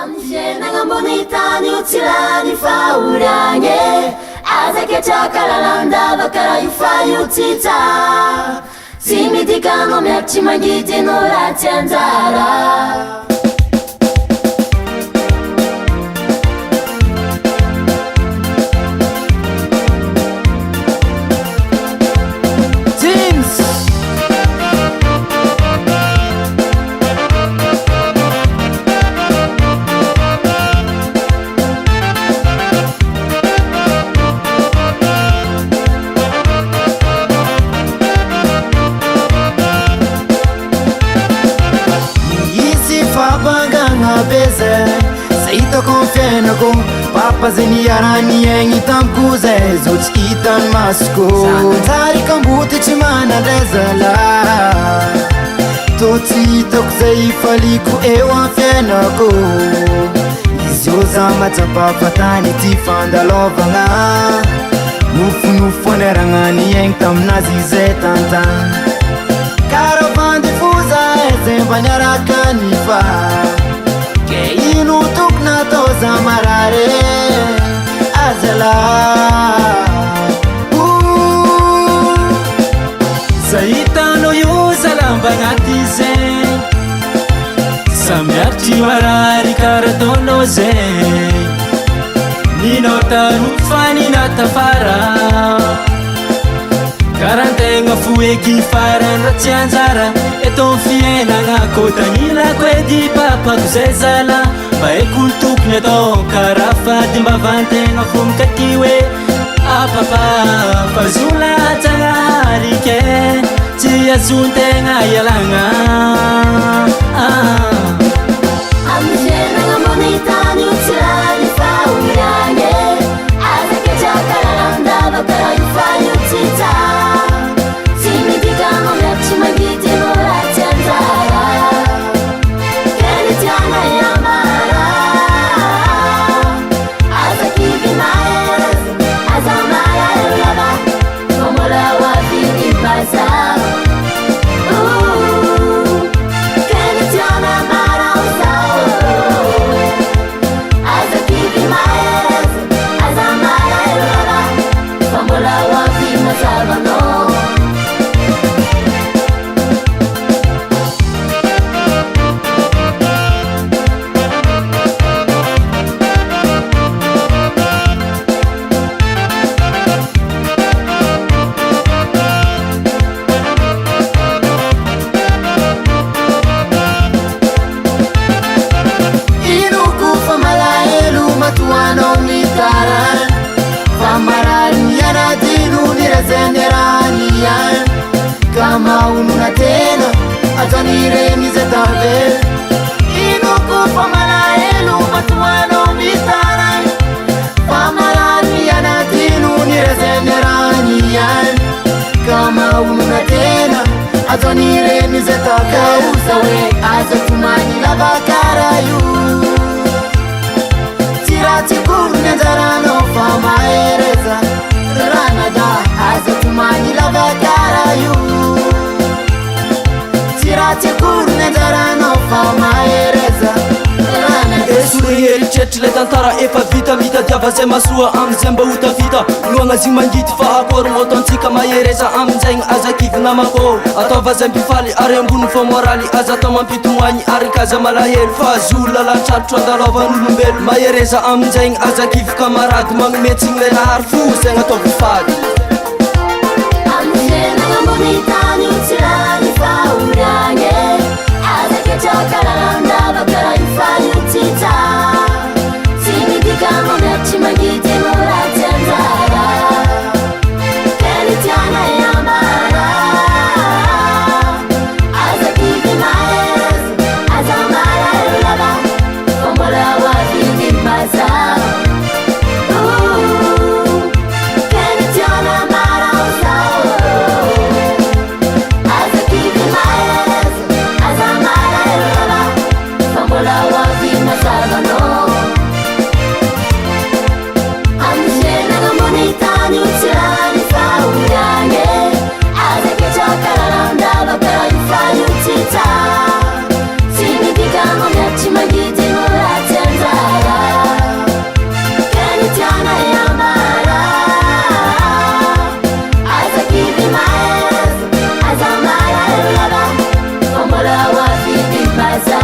Amjenanga bonitani utilani fauranye Azake chakalalanda bakara yufayutita Simitika ngome achimagiti norati anzara Saito confianako Papa zeni arani egny tamiko zay zo tsy hitany masoko Santary kamboty tsy manandrazala Tô tsy hitako zay faliko eo am fiainako Izy io za matsapafatany ty fandalovagna Nofonofo aneragnany egny taminazy zay tantany Kara vandifoza zay mba niaraka nifa Ino tokona toza marare azala Zahitano io zalamba agnaty zay Samiarty marary karataonao zay Ninao tarofa ninatafara Karantegna foeky farany ratsy anjara Eto fiainagna kotanilako edy papako zay zala Mba haiko ny tokony atao karaha fady mba vantegna fo mikaty hoe Apapa fazolatsagna ke Tsy azontegna ialagna Amjenanga bonitani utilani fauranye Azake chakalalanda bakara yufayutita Kama ununa tena atanire nizetave Inuku famalaelu matuano mitaran Famalani yanatinu nirezeneranian Kama ununa tena atanire nizetave Usawe azatumani labakarayu Tirati kurne zarano famaereza Ranada azatumani labakarayu Tirati kurne zarano famaereza Esuri eritreritra le tantara efa vita mitadiava zay masoa amizay mba ho tavita Loagna zigny mangity fa akory motontsika mahereza amin'izay azakivy namako Ataova zay mpifaly ary ambony fa moraly aza atao mampitomoagny ary kaza malahelo Fa azo lalantrarotro andalovan'olombelo mahereza amin'izay azakivy kamarady magnometsiny le nahary fo zay gn'ataovy fady Amjenanga bonitani utilani fauranye Azake chakalalanda bakara yufayutita Simitika ngome achimagiti norati anzara Kelitiana yamara Azakivi maez Azamara elaba Kombola wafidi mbaza Kelitiana mara usao Azakivi maez Azamara elaba Kombola wafidi mbaza no Amjenanga bonitani utilani fauranye Azake chakalalanda bakara yufayutita Simitika ngome achimagiti norati wafidi baza